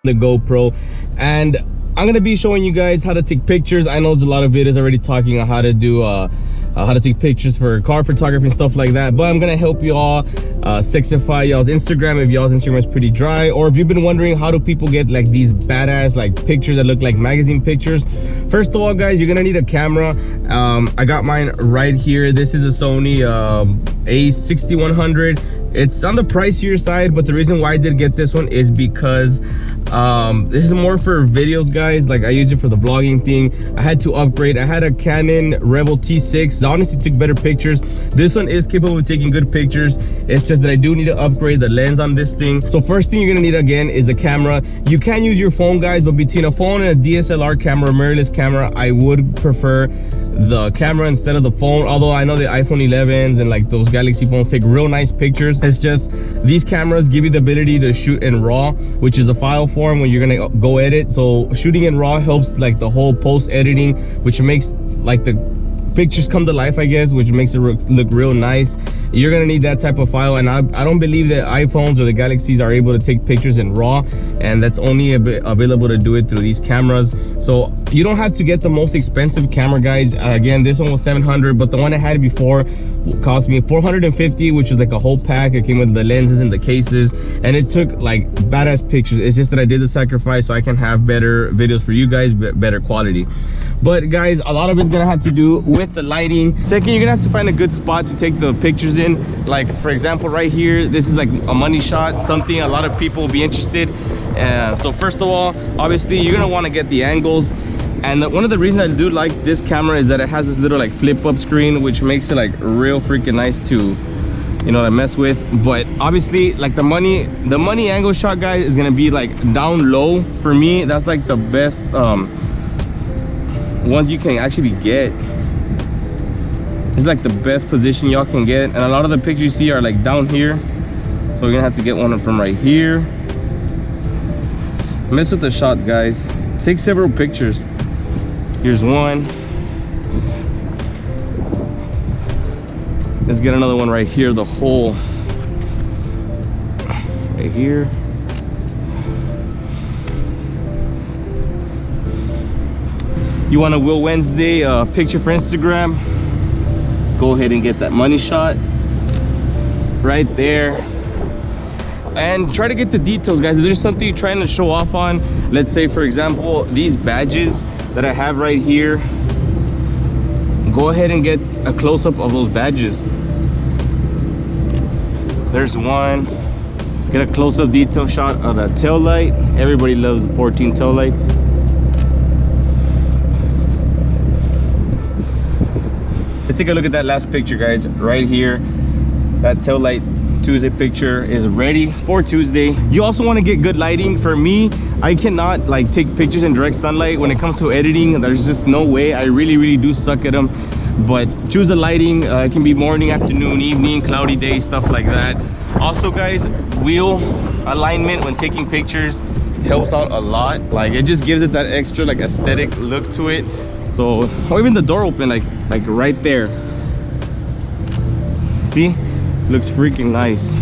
the GoPro, and I'm gonna be showing you guys how to take pictures. I know there's a lot of videos already talking on how to do how to take pictures for car photography and stuff like that, but I'm gonna help you all sexify y'all's Instagram if y'all's Instagram is pretty dry, or if you've been wondering how do people get like these badass like pictures that look like magazine pictures. First of all, guys, you're gonna need a camera. I got mine right here. This is a Sony a6100. It's on the pricier side, but the reason why I did get this one is because this is more for videos, guys. Like I use it for the vlogging thing. I had to upgrade. I had a Canon Rebel T6 that honestly took better pictures. This one is capable of taking good pictures. It's just that I do need to upgrade the lens on this thing. So first thing you're gonna need again is a camera. You can use your phone, guys, but between a phone and a DSLR camera, mirrorless camera, I would prefer the camera instead of the phone. Although I know the iPhone 11s and like those Galaxy phones take real nice pictures. It's just these cameras give you the ability to shoot in RAW, which is a file form when you're gonna go edit. So shooting in RAW helps like the whole post editing, which makes like the pictures come to life, I guess, which makes it look real nice. You're gonna need that type of file, and I don't believe that iPhones or the Galaxies are able to take pictures in RAW, and that's only available to do it through these cameras. So you don't have to get the most expensive camera, guys. Again, this one was $700, but the one I had before cost me $450, which was like a whole pack. It came with the lenses and the cases, and it took like badass pictures. It's just that I did the sacrifice so I can have better videos for you guys, better quality. But guys, a lot of it's gonna have to do with the lighting. Second, you're gonna have to find a good spot to take the pictures in. Like for example, right here, this is like a money shot, something a lot of people will be interested. So first of all, obviously you're gonna want to get the angles. And one of the reasons I do like this camera is that it has this little like flip up screen, which makes it like real freaking nice to, you know, to mess with. But obviously like the money angle shot, guys, is gonna be like down low. For me, that's like the best ones you can actually get. It's like the best position y'all can get, and a lot of the pictures you see are like down here, so we're gonna have to get one from right here. Mess with the shots, guys. Take several pictures. Here's one. Let's get another one right here, the hole right here. You want a Will Wednesday picture for Instagram? Go ahead and get that money shot right there. And try to get the details, guys. If there's something you're trying to show off on, let's say for example these badges that I have right here, go ahead and get a close-up of those badges. There's one. Get a close-up detail shot of that tail light. Everybody loves the 14 tail lights. Let's take a look at that last picture, guys. Right here, that tail light Tuesday picture is ready for Tuesday. You also want to get good lighting. For me, I cannot like take pictures in direct sunlight. When it comes to editing, there's just no way. I really do suck at them. But choose the lighting. It can be morning, afternoon, evening, cloudy day, stuff like that. Also, guys, wheel alignment when taking pictures helps out a lot. Like it just gives it that extra like aesthetic look to it. So, or even the door open, like right there. See, looks freaking nice.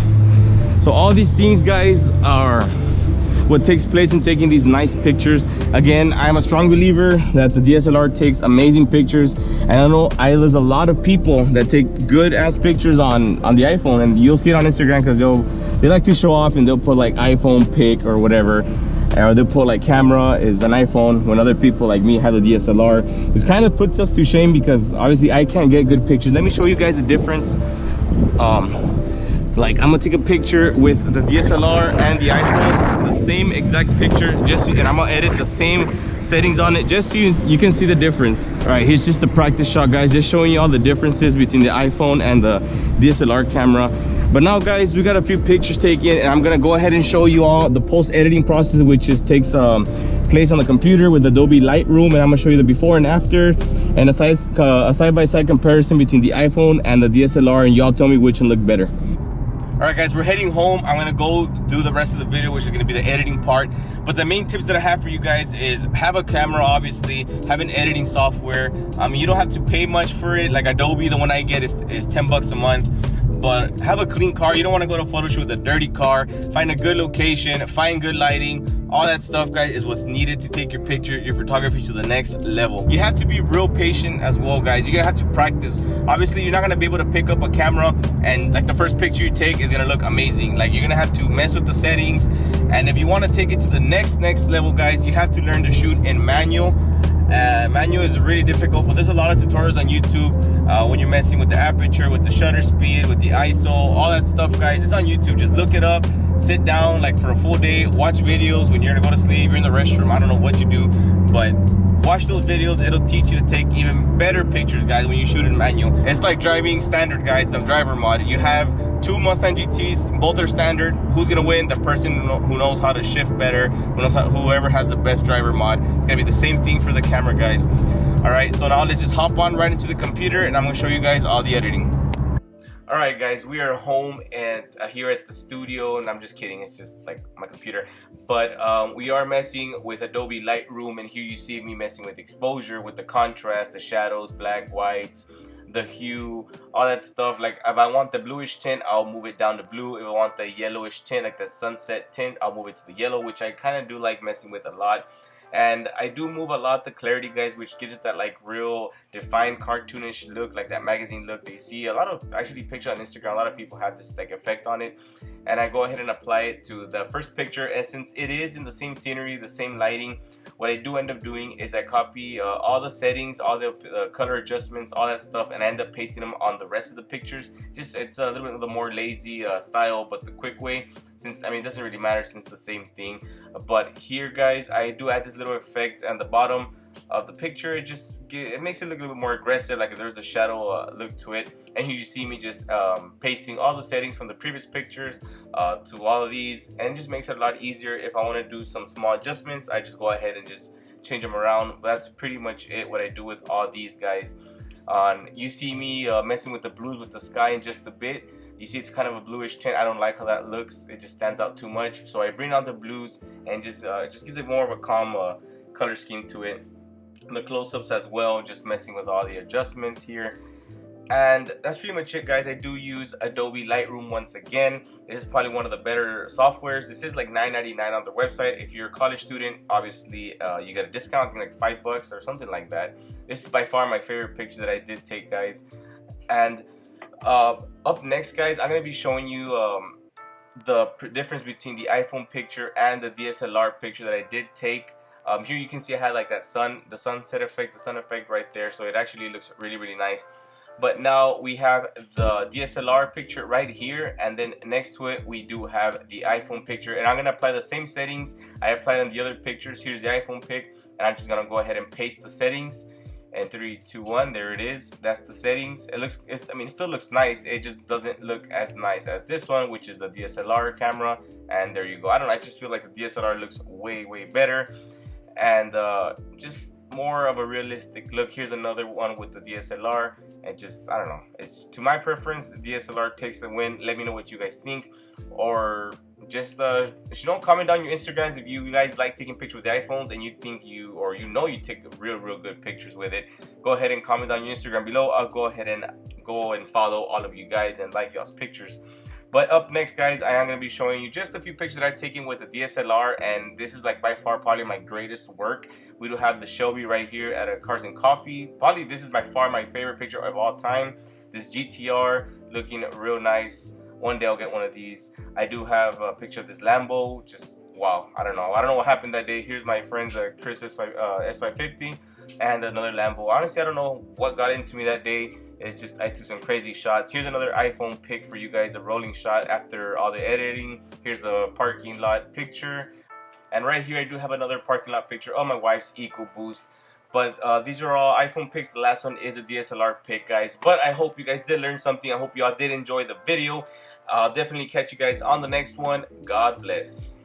So all these things, guys, are what takes place in taking these nice pictures. Again, I'm a strong believer that the DSLR takes amazing pictures, and I know there's a lot of people that take good ass pictures on the iPhone, and you'll see it on Instagram because they like to show off and they'll put like iPhone pic or whatever, or they'll put like camera is an iPhone when other people like me have the DSLR. This kind of puts us to shame because obviously I can't get good pictures. Let me show you guys the difference. Like I'm gonna take a picture with the DSLR and the iPhone, the same exact picture, and I'm gonna edit the same settings on it just so you can see the difference. All right, here's just the practice shot, guys, just showing you all the differences between the iPhone and the DSLR camera. But now, guys, we got a few pictures taken, and I'm gonna go ahead and show you all the post editing process, which just takes place on the computer with Adobe Lightroom, and I'm gonna show you the before and after, and a side-by-side comparison between the iPhone and the DSLR, and y'all tell me which one looked better. All right, guys, we're heading home. I'm gonna go do the rest of the video, which is gonna be the editing part. But the main tips that I have for you guys is have a camera, obviously, have an editing software. You don't have to pay much for it. Like Adobe, the one I get is 10 bucks a month. But have a clean car. You don't want to go to a photo shoot with a dirty car. Find a good location, find good lighting. all that stuff, guys, is what's needed to take your picture, your photography to the next level. You have to be real patient as well, guys. You're gonna have to practice. Obviously, you're not gonna be able to pick up a camera and like the first picture you take is gonna look amazing. Like, you're gonna have to mess with the settings, and if you want to take it to the next level, guys, you have to learn to shoot in manual. Manual is really difficult, but there's a lot of tutorials on YouTube when you're messing with the aperture, with the shutter speed, with the ISO, all that stuff, guys. It's on YouTube. Just look it up, sit down like for a full day, watch videos when you're gonna go to sleep, you're in the restroom, I don't know what you do, but watch those videos. It'll teach you to take even better pictures, guys, when you shoot in manual. It's like driving standard, guys, the driver mod. You have two Mustang GTs, both are standard. Who's gonna win? The person who knows how to shift better, whoever has the best driver mod. It's gonna be the same thing for the camera, guys. All right, so now let's just hop on right into the computer and I'm gonna show you guys all the editing. All right, guys, we are home and here at the studio, and I'm just kidding, it's just like my computer, but we are messing with Adobe Lightroom, and here you see me messing with exposure, with the contrast, the shadows, black, whites, the hue, all that stuff. Like, if I want the bluish tint, I'll move it down to blue. If I want the yellowish tint, like the sunset tint, I'll move it to the yellow, which I kind of do like messing with a lot. And I do move a lot the clarity, guys, which gives it that like real defined cartoonish look, like that magazine look that you see. A lot of actually pictures on Instagram, a lot of people have this like effect on it, and I go ahead and apply it to the first picture. And since it is in the same scenery, the same lighting, what I do end up doing is I copy all the settings, all the color adjustments, all that stuff, and I end up pasting them on the rest of the pictures. Just, it's a little bit of the more lazy style, but the quick way, since I mean, it doesn't really matter since the same thing. But here, guys, I do add this little effect at the bottom of the picture. It makes it look a little bit more aggressive, like if there's a shadow look to it. And here you see me just pasting all the settings from the previous pictures to all of these, and it just makes it a lot easier. If I want to do some small adjustments, I just go ahead and just change them around. But that's pretty much it, what I do with all these, guys. You see me messing with the blues with the sky in just a bit. You see it's kind of a bluish tint. I don't like how that looks. It just stands out too much. So I bring out the blues and just gives it more of a calm color scheme to it. The close-ups as well, just messing with all the adjustments here. And that's pretty much it, guys. I do use Adobe Lightroom once again. This is probably one of the better softwares. This is like $9.99 on their website. If you're a college student, obviously you get a discount, I think like $5 or something like that. This is by far my favorite picture that I did take, guys. And up next, guys, I'm gonna be showing you the difference between the iPhone picture and the DSLR picture that I did take. Here you can see I had like that the sunset effect, the sun effect right there, so it actually looks really, really nice. But now we have the DSLR picture right here, and then next to it we do have the iPhone picture, and I'm gonna apply the same settings I applied on the other pictures. Here's the iPhone pic, and I'm just gonna go ahead and paste the settings. And 3, 2, 1, there it is. That's the settings. I mean, it still looks nice. It just doesn't look as nice as this one, which is the DSLR camera. And there you go. I don't know, I just feel like the DSLR looks way, way better, and just more of a realistic look. Here's another one with the DSLR, and just, I don't know, it's to my preference, the DSLR takes the win. Let me know what you guys think, or just comment down your Instagrams if you guys like taking pictures with the iPhones and you think you take real good pictures with it. Go ahead and comment down your Instagram below. I'll go ahead and follow all of you guys and like y'all's pictures. But up next, guys, I am going to be showing you just a few pictures that I've taken with the DSLR, and this is like by far probably my greatest work. We do have the Shelby right here at a Cars and Coffee. Probably this is by far my favorite picture of all time. This GTR looking real nice. One day I'll get one of these. I do have a picture of this Lambo. Just wow, I don't know what happened that day. Here's my friend's Chris S550 and another Lambo. Honestly, I don't know what got into me that day. It's just I took some crazy shots. Here's another iPhone pic for you guys, a rolling shot after all the editing. Here's a parking lot picture, and right here I do have another parking lot picture of my wife's EcoBoost. But these are all iPhone pics. The last one is a DSLR pic, guys. But I hope you guys did learn something. I hope you all did enjoy the video. I'll definitely catch you guys on the next one. God bless.